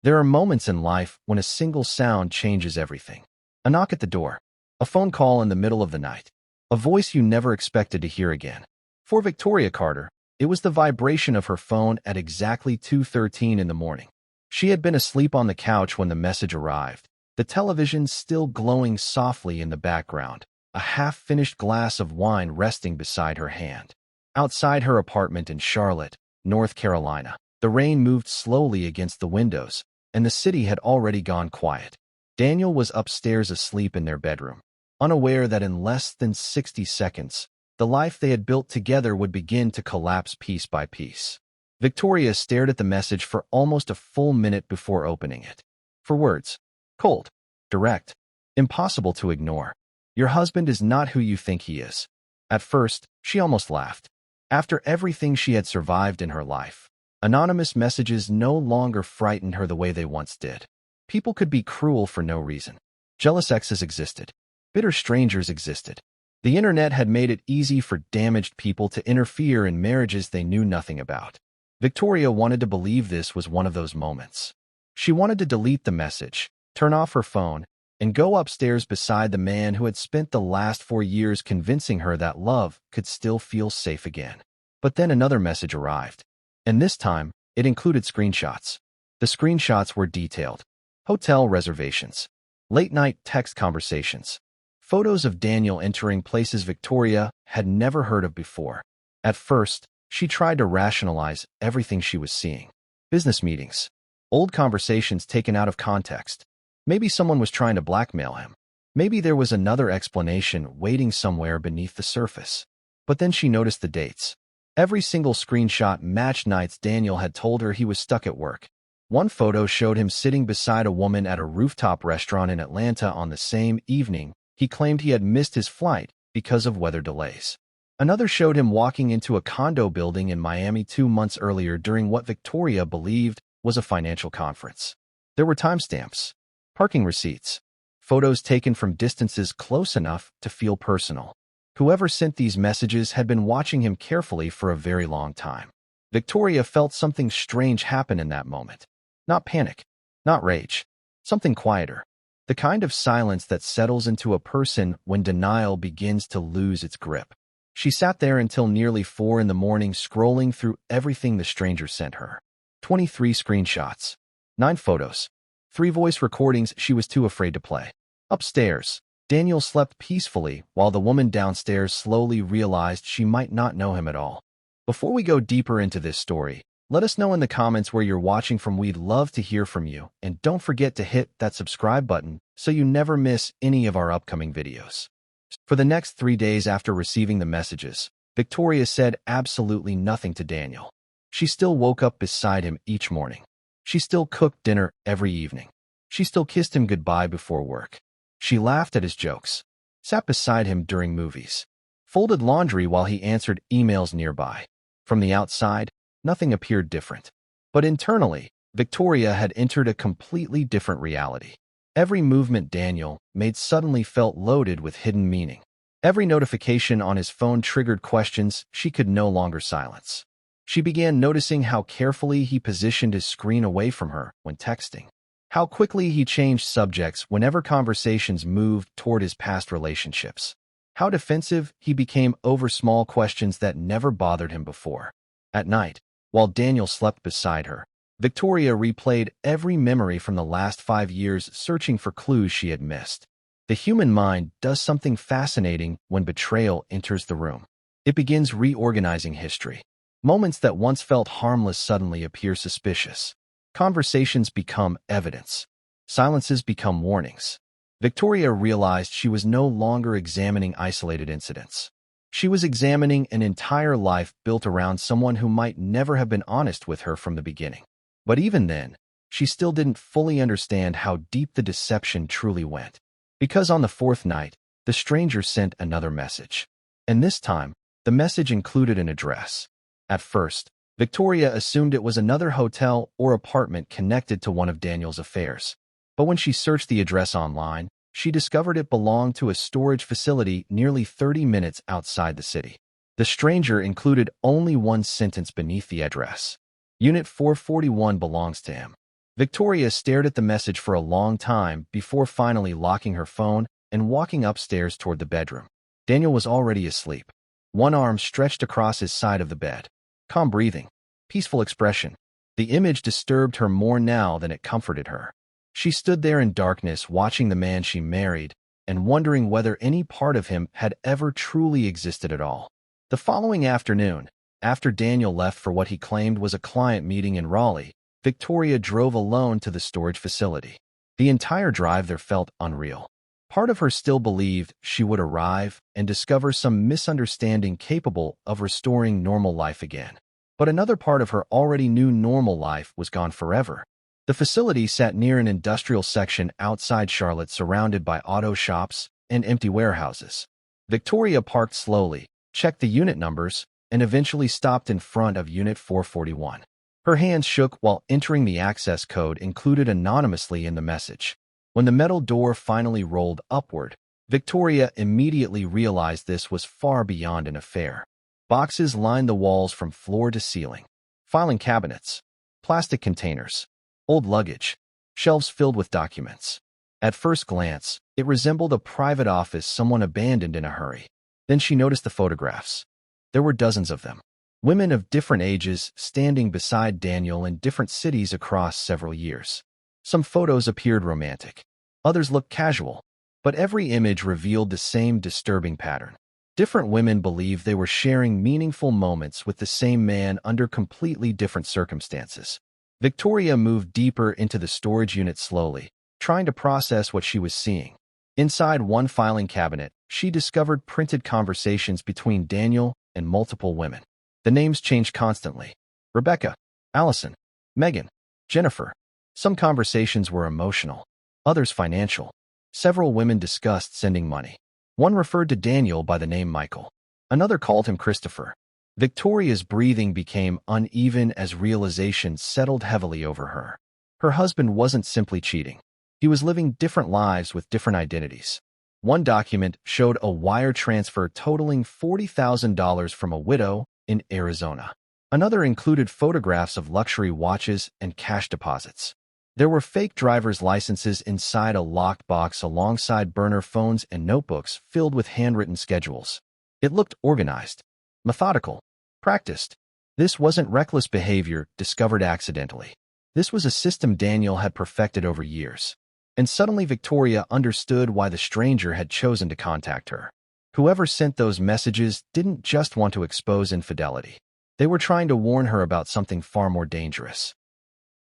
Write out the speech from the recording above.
There are moments in life when a single sound changes everything. A knock at the door, a phone call in the middle of the night, a voice you never expected to hear again. For Victoria Carter, it was the vibration of her phone at exactly 2:13 in the morning. She had been asleep on the couch when the message arrived, the television still glowing softly in the background, a half-finished glass of wine resting beside her hand. Outside her apartment in Charlotte, North Carolina, the rain moved slowly against the windows, and the city had already gone quiet. Daniel was upstairs asleep in their bedroom, unaware that in less than 60 seconds, the life they had built together would begin to collapse piece by piece. Victoria stared at the message for almost a full minute before opening it. For words. Cold. Direct. Impossible to ignore. Your husband is not who you think he is. At first, she almost laughed. After everything she had survived in her life, anonymous messages no longer frightened her the way they once did. People could be cruel for no reason. Jealous exes existed. Bitter strangers existed. The internet had made it easy for damaged people to interfere in marriages they knew nothing about. Victoria wanted to believe this was one of those moments. She wanted to delete the message, turn off her phone, and go upstairs beside the man who had spent the last 4 years convincing her that love could still feel safe again. But then another message arrived, and this time, it included screenshots. The screenshots were detailed. Hotel reservations, late-night text conversations, photos of Daniel entering places Victoria had never heard of before. At first, she tried to rationalize everything she was seeing. Business meetings, old conversations taken out of context. Maybe someone was trying to blackmail him. Maybe there was another explanation waiting somewhere beneath the surface. But then she noticed the dates. Every single screenshot matched nights Daniel had told her he was stuck at work. One photo showed him sitting beside a woman at a rooftop restaurant in Atlanta on the same evening he claimed he had missed his flight because of weather delays. Another showed him walking into a condo building in Miami 2 months earlier during what Victoria believed was a financial conference. There were timestamps, parking receipts, photos taken from distances close enough to feel personal. Whoever sent these messages had been watching him carefully for a very long time. Victoria felt something strange happen in that moment. Not panic, not rage, something quieter. The kind of silence that settles into a person when denial begins to lose its grip. She sat there until nearly 4 in the morning scrolling through everything the stranger sent her. 23 screenshots, 9 photos, 3 voice recordings she was too afraid to play. Upstairs, Daniel slept peacefully while the woman downstairs slowly realized she might not know him at all. Before we go deeper into this story, let us know in the comments where you're watching from. We'd love to hear from you, and don't forget to hit that subscribe button so you never miss any of our upcoming videos. For the next 3 days after receiving the messages, Victoria said absolutely nothing to Daniel. She still woke up beside him each morning. She still cooked dinner every evening. She still kissed him goodbye before work. She laughed at his jokes, sat beside him during movies, folded laundry while he answered emails nearby. From the outside, nothing appeared different. But internally, Victoria had entered a completely different reality. Every movement Daniel made suddenly felt loaded with hidden meaning. Every notification on his phone triggered questions she could no longer silence. She began noticing how carefully he positioned his screen away from her when texting. How quickly he changed subjects whenever conversations moved toward his past relationships. How defensive he became over small questions that never bothered him before. At night, while Daniel slept beside her, Victoria replayed every memory from the last 5 years, searching for clues she had missed. The human mind does something fascinating when betrayal enters the room. It begins reorganizing history. Moments that once felt harmless suddenly appear suspicious. Conversations become evidence. Silences become warnings. Victoria realized she was no longer examining isolated incidents. She was examining an entire life built around someone who might never have been honest with her from the beginning. But even then, she still didn't fully understand how deep the deception truly went. Because on the 4th night, the stranger sent another message. And this time, the message included an address. At first, Victoria assumed it was another hotel or apartment connected to one of Daniel's affairs. But when she searched the address online, she discovered it belonged to a storage facility nearly 30 minutes outside the city. The stranger included only one sentence beneath the address. Unit 441 belongs to him. Victoria stared at the message for a long time before finally locking her phone and walking upstairs toward the bedroom. Daniel was already asleep. One arm stretched across his side of the bed. Calm breathing. Peaceful expression. The image disturbed her more now than it comforted her. She stood there in darkness watching the man she married and wondering whether any part of him had ever truly existed at all. The following afternoon, after Daniel left for what he claimed was a client meeting in Raleigh, Victoria drove alone to the storage facility. The entire drive there felt unreal. Part of her still believed she would arrive and discover some misunderstanding capable of restoring normal life again. But another part of her already knew normal life was gone forever. The facility sat near an industrial section outside Charlotte surrounded by auto shops and empty warehouses. Victoria parked slowly, checked the unit numbers, and eventually stopped in front of Unit 441. Her hands shook while entering the access code included anonymously in the message. When the metal door finally rolled upward, Victoria immediately realized this was far beyond an affair. Boxes lined the walls from floor to ceiling. Filing cabinets, plastic containers, old luggage, shelves filled with documents. At first glance, it resembled a private office someone abandoned in a hurry. Then she noticed the photographs. There were dozens of them. Women of different ages standing beside Daniel in different cities across several years. Some photos appeared romantic. Others looked casual. But every image revealed the same disturbing pattern. Different women believed they were sharing meaningful moments with the same man under completely different circumstances. Victoria moved deeper into the storage unit slowly, trying to process what she was seeing. Inside one filing cabinet, she discovered printed conversations between Daniel and multiple women. The names changed constantly. Rebecca, Allison, Megan, Jennifer. Some conversations were emotional, others financial. Several women discussed sending money. One referred to Daniel by the name Michael. Another called him Christopher. Victoria's breathing became uneven as realization settled heavily over her. Her husband wasn't simply cheating. He was living different lives with different identities. One document showed a wire transfer totaling $40,000 from a widow in Arizona. Another included photographs of luxury watches and cash deposits. There were fake driver's licenses inside a locked box alongside burner phones and notebooks filled with handwritten schedules. It looked organized, methodical, practiced. This wasn't reckless behavior discovered accidentally. This was a system Daniel had perfected over years. And suddenly Victoria understood why the stranger had chosen to contact her. Whoever sent those messages didn't just want to expose infidelity. They were trying to warn her about something far more dangerous.